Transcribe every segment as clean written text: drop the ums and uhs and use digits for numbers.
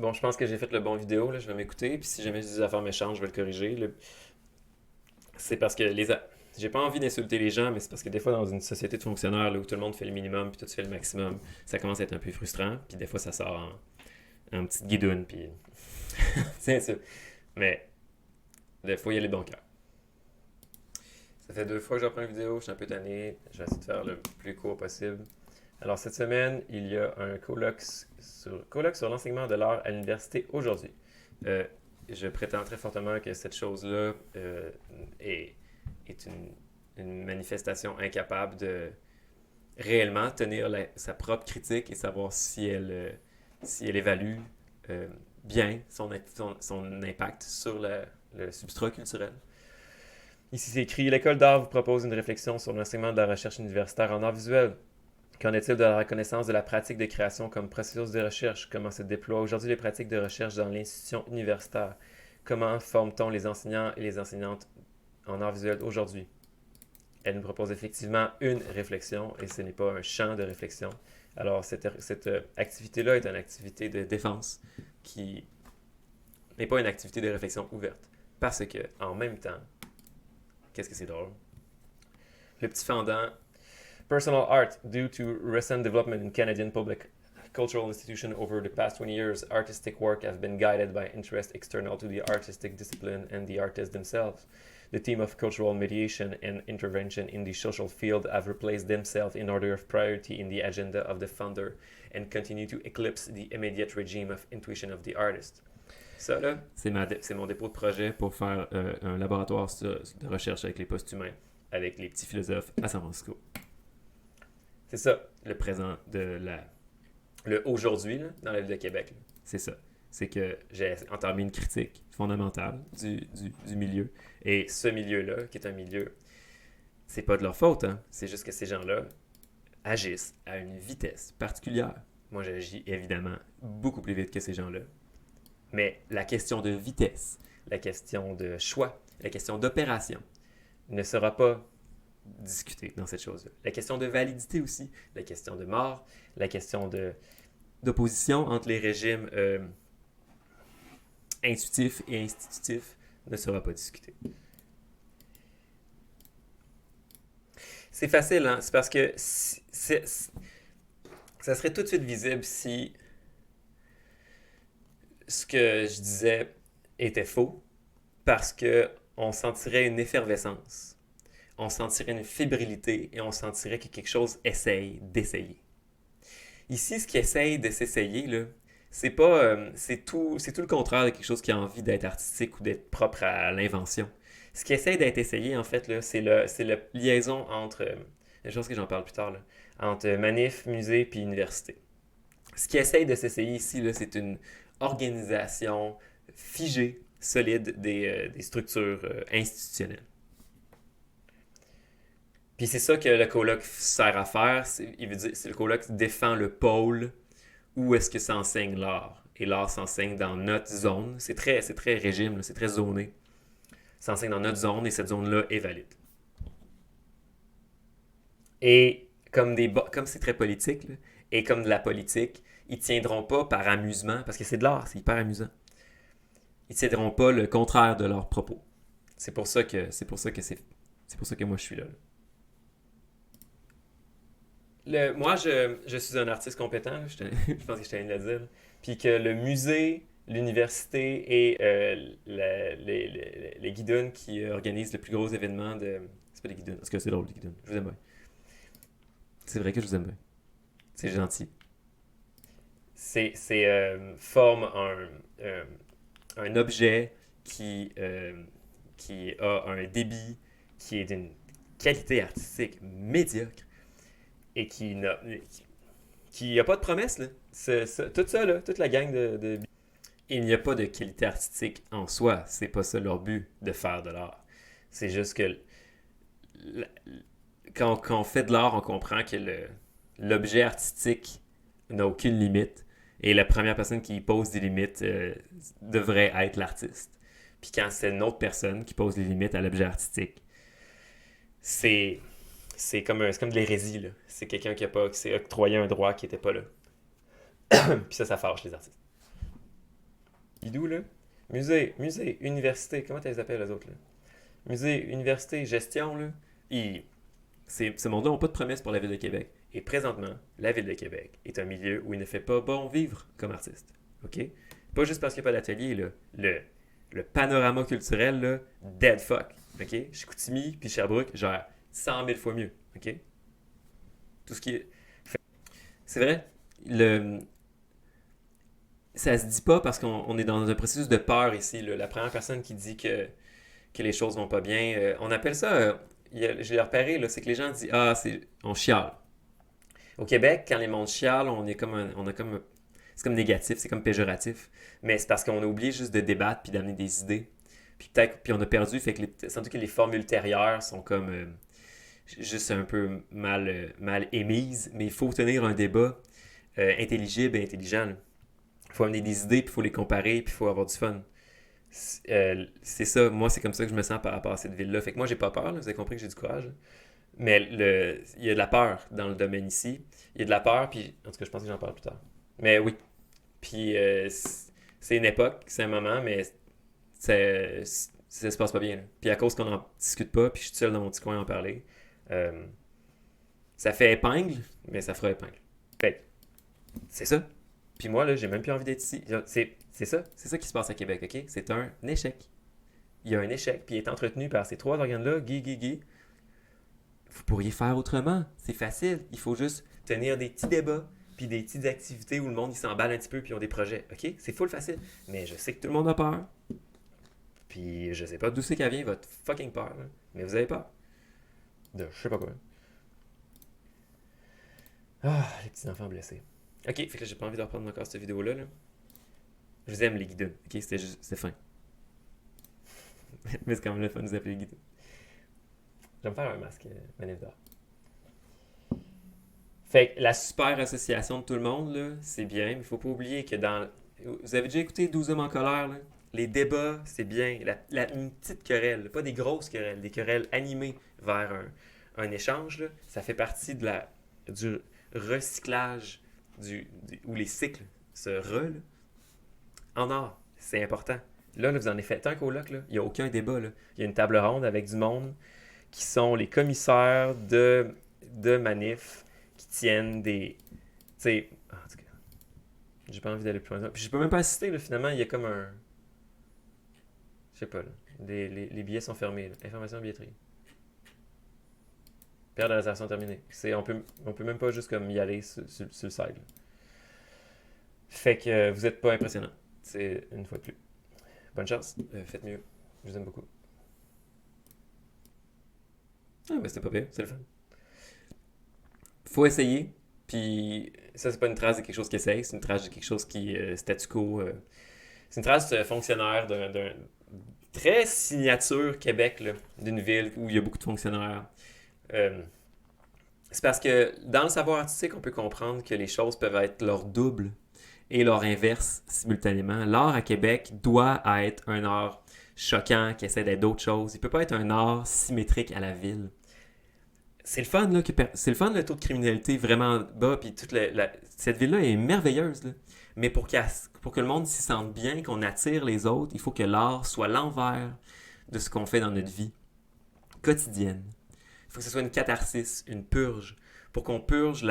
Bon, je pense que j'ai fait le bon vidéo, là, je vais m'écouter, puis si jamais j'ai des affaires méchantes, je vais le corriger. C'est parce que j'ai pas envie d'insulter les gens, mais c'est parce que des fois, dans une société de fonctionnaires là, où tout le monde fait le minimum, puis toi tu fais le maximum, ça commence à être un peu frustrant, puis des fois, ça sort en petite guidoune, puis c'est ça. Mais des fois, il y a les bons cœurs. Ça fait 2 fois que j'apprends une vidéo, je suis un peu tanné, je vais essayer de faire le plus court possible. Alors, cette semaine, il y a un colloque sur l'enseignement de l'art à l'université aujourd'hui. Euh, je prétends très fortement que cette chose-là est, est une manifestation incapable de réellement tenir sa propre critique et savoir si elle évalue euh, bien son impact sur le substrat culturel. Ici, c'est écrit: l'école d'art vous propose une réflexion sur l'enseignement de la recherche universitaire en art visuel. Qu'en est-il de la reconnaissance de la pratique de création comme processus de recherche? Comment se déploient aujourd'hui les pratiques de recherche dans l'institution universitaire? Comment forme-t-on les enseignants et les enseignantes en art visuel aujourd'hui? Elle nous propose effectivement une réflexion et ce n'est pas un champ de réflexion. Alors, cette activité-là est une activité de défense qui n'est pas une activité de réflexion ouverte. Parce que, en même temps, qu'est-ce que c'est drôle? Le petit fendant: personal art, due to recent development in Canadian public cultural institution over the past 20 years, artistic work has been guided by interest external to the artistic discipline and the artists themselves. The theme of cultural mediation and intervention in the social field have replaced themselves in order of priority in the agenda of the founder and continue to eclipse the immediate regime of intuition of the artist. Ça, là, c'est mon dépôt de projet pour faire un laboratoire de recherche avec les post-humains, avec les petits philosophes à San Francisco. C'est ça, le présent le aujourd'hui là, dans la ville de Québec. Là. C'est ça. C'est que j'ai entamé une critique fondamentale du milieu. Et ce milieu-là, qui est un milieu, c'est pas de leur faute, hein. C'est juste que ces gens-là agissent à une vitesse particulière. Moi, j'agis évidemment beaucoup plus vite que ces gens-là. Mais la question de vitesse, la question de choix, la question d'opération ne sera pas discutée dans cette chose-là. La question de validité aussi, la question de mort, la question d'opposition entre les régimes intuitifs et institutifs ne sera pas discutée. C'est facile, hein? C'est parce que ça serait tout de suite visible si ce que je disais était faux, parce que on sentirait une effervescence, on sentirait une fébrilité et on sentirait que quelque chose essaye d'essayer. Ici, ce qui essaye de s'essayer, là, c'est pas, c'est tout le contraire de quelque chose qui a envie d'être artistique ou d'être propre à l'invention. Ce qui essaye d'être essayé, en fait, là, c'est la liaison entre, je pense que j'en parle plus tard, là, entre manif, musée puis université. Ce qui essaye de s'essayer ici, là, c'est une organisation figée, solide des structures institutionnelles. Puis c'est ça que le colloque sert à faire. Il veut dire, c'est le colloque qui défend le pôle où est-ce que s'enseigne l'art. Et l'art s'enseigne dans notre zone. C'est très régime, là, c'est très zoné. S'enseigne dans notre zone et cette zone-là est valide. Et comme c'est très politique, là, et comme de la politique, ils ne tiendront pas par amusement, parce que c'est de l'art, c'est hyper amusant. Ils ne tiendront pas le contraire de leurs propos. C'est pour ça que moi je suis là. Moi, je suis un artiste compétent, je pense que je t'ai de le dire. Puis que le musée, l'université et les guidons qui organisent le plus gros événement de. C'est pas des guidons, parce que c'est drôle, les guidons. Je vous aime bien. C'est vrai que je vous aime bien. C'est gentil. Forme un objet qui a un débit qui est d'une qualité artistique médiocre et qui a pas de promesse. Là. Tout ça, là, toute la gang de. Il n'y a pas de qualité artistique en soi. C'est pas ça leur but de faire de l'art. C'est juste que quand on fait de l'art, on comprend que l'objet artistique n'a aucune limite. Et la première personne qui pose des limites devrait être l'artiste. Puis quand c'est une autre personne qui pose les limites à l'objet artistique, c'est c'est comme de l'hérésie. Là. C'est quelqu'un qui s'est octroyé un droit qui n'était pas là. Puis ça fâche les artistes. Idou, là. Musée, université, comment tu les appelles, les autres, là? Musée, université, gestion, là. Ils, ce monde-là n'a pas de promesse pour la Ville de Québec. Et présentement, la Ville de Québec est un milieu où il ne fait pas bon vivre comme artiste. OK? Pas juste parce qu'il n'y a pas d'atelier, là. Le panorama culturel, là, dead fuck. OK? Chicoutimi puis Sherbrooke, genre 100 000 fois mieux. OK? Tout ce qui est. C'est vrai, le, ça se dit pas parce qu'on est dans un processus de peur ici. Là. La première personne qui dit que les choses vont pas bien, on appelle ça, je l'ai repéré, là, c'est que les gens disent ah, on chiale. Au Québec, quand les mondes chialent, on a comme, c'est comme négatif, c'est comme péjoratif. Mais c'est parce qu'on a oublié juste de débattre puis d'amener des idées. Puis peut-être, puis on a perdu, fait que sans doute que les formes ultérieures sont comme juste un peu mal émises. Mais il faut tenir un débat intelligible et intelligent. Il faut amener des idées, puis il faut les comparer, puis il faut avoir du fun. C'est ça, moi, c'est comme ça que je me sens par rapport à cette ville-là. Fait que moi, j'ai pas peur, là, vous avez compris que j'ai du courage. Mais il y a de la peur dans le domaine ici. Il y a de la peur, puis en tout cas, je pense que j'en parle plus tard. Mais oui. Puis c'est une époque, c'est un moment, mais ça se passe pas bien. Là. Puis à cause qu'on n'en discute pas, puis je suis seul dans mon petit coin à en parler, euh, ça fait épingle, mais ça fera épingle. Fait que c'est ça. Puis moi, là, j'ai même plus envie d'être ici. C'est ça qui se passe à Québec, OK? C'est un échec. Il y a un échec, puis il est entretenu par ces trois organes-là, Guy. Vous pourriez faire autrement. C'est facile. Il faut juste tenir des petits débats, puis des petites activités où le monde il s'emballe un petit peu, puis ils ont des projets. OK? C'est full facile. Mais je sais que tout le monde a peur. Puis je sais pas d'où c'est qu'elle vient, votre fucking peur. Là. Mais vous avez peur. De je sais pas quoi. Ah, les petits enfants blessés. OK, fait que là, j'ai pas envie de reprendre encore cette vidéo-là. Là. Je vous aime, les guidons. OK, c'était fin. Mais c'est quand même le fun de vous appeler les guidons. Je vais me faire un masque, manif d'or. Fait que la super association de tout le monde, là, c'est bien, mais il faut pas oublier que dans. Vous avez déjà écouté 12 hommes en colère, là? Les débats, c'est bien. Une petite querelle, pas des grosses querelles, des querelles animées vers un échange, là, ça fait partie du recyclage où les cycles se relent en or. C'est important. Là, vous en avez fait un coloc, là. Il n'y a aucun débat. Là. Il y a une table ronde avec du monde qui sont les commissaires de manifs qui tiennent des. Tu sais. En tout cas, j'ai pas envie d'aller plus loin. Puis je peux même pas assister, là, finalement, il y a comme un. Je sais pas, là. Les billets sont fermés. Là. Information billetterie. Période de réservation terminée. On peut même pas juste comme y aller sur le site. Là. Fait que vous êtes pas impressionnant. C'est une fois de plus. Bonne chance. Faites mieux. Je vous aime beaucoup. Ah, ben c'était pas pire. C'est le fun. Faut essayer. Puis ça, c'est pas une trace de quelque chose qui essaye, c'est une trace de quelque chose qui statu quo. C'est une trace fonctionnaire d'un très signature Québec, là, d'une ville où il y a beaucoup de fonctionnaires. Euh, c'est parce que dans le savoir artistique, on peut comprendre que les choses peuvent être leur double et leur inverse simultanément. L'art à Québec doit être un art choquant qui essaie d'être d'autres choses. Il peut pas être un art symétrique à la ville. C'est le fun, là, c'est le fun le taux de criminalité vraiment bas, puis cette ville-là est merveilleuse, là. Mais pour que le monde s'y sente bien, qu'on attire les autres, il faut que l'art soit l'envers de ce qu'on fait dans notre vie quotidienne. Il faut que ce soit une catharsis, une purge, pour qu'on purge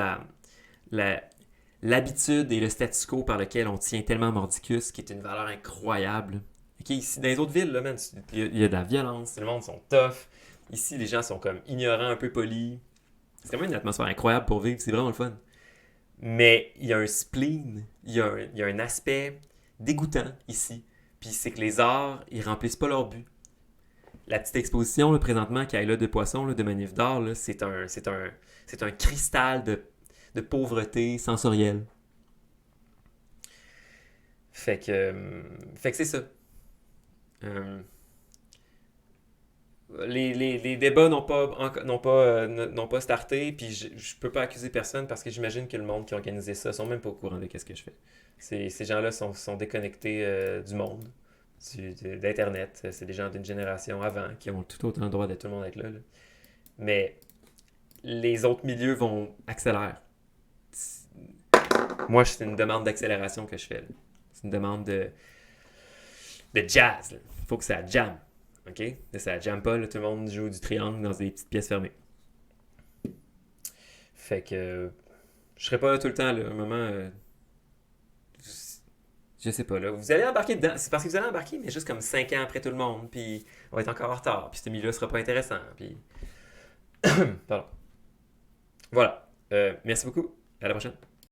l'habitude et le statu quo par lequel on tient tellement mordicus, qui est une valeur incroyable. Okay, ici, dans les autres villes, là, man, il y a de la violence, le monde sont tough. Ici, les gens sont comme ignorants, un peu polis. C'est vraiment une atmosphère incroyable pour vivre, c'est vraiment le fun. Mais il y a un spleen, il y a un aspect dégoûtant ici. Puis c'est que les arts, ils remplissent pas leur but. La petite exposition, là, présentement, qui est là de poissons, là, de Manif d'or, là, c'est un cristal de pauvreté sensorielle. Fait que c'est ça. Les débats n'ont pas starté, puis je peux pas accuser personne parce que j'imagine que le monde qui a organisé ça sont même pas au courant de ce que je fais. Ces gens-là sont déconnectés du monde, d'Internet. C'est des gens d'une génération avant qui ont tout autant le droit de tout le monde être là. Mais les autres milieux vont accélérer. Moi, c'est une demande d'accélération que je fais. Là. C'est une demande de de jazz. Il faut que ça jam. OK? Là, ça jam pas, là, tout le monde joue du triangle dans des petites pièces fermées. Fait que je serai pas là tout le temps, là. À un moment, je sais pas, là. Vous allez embarquer dedans. C'est parce que vous allez embarquer, mais juste comme 5 ans après tout le monde, puis on va être encore en retard, puis ce milieu-là sera pas intéressant, puis... Pardon. Voilà. Merci beaucoup. À la prochaine.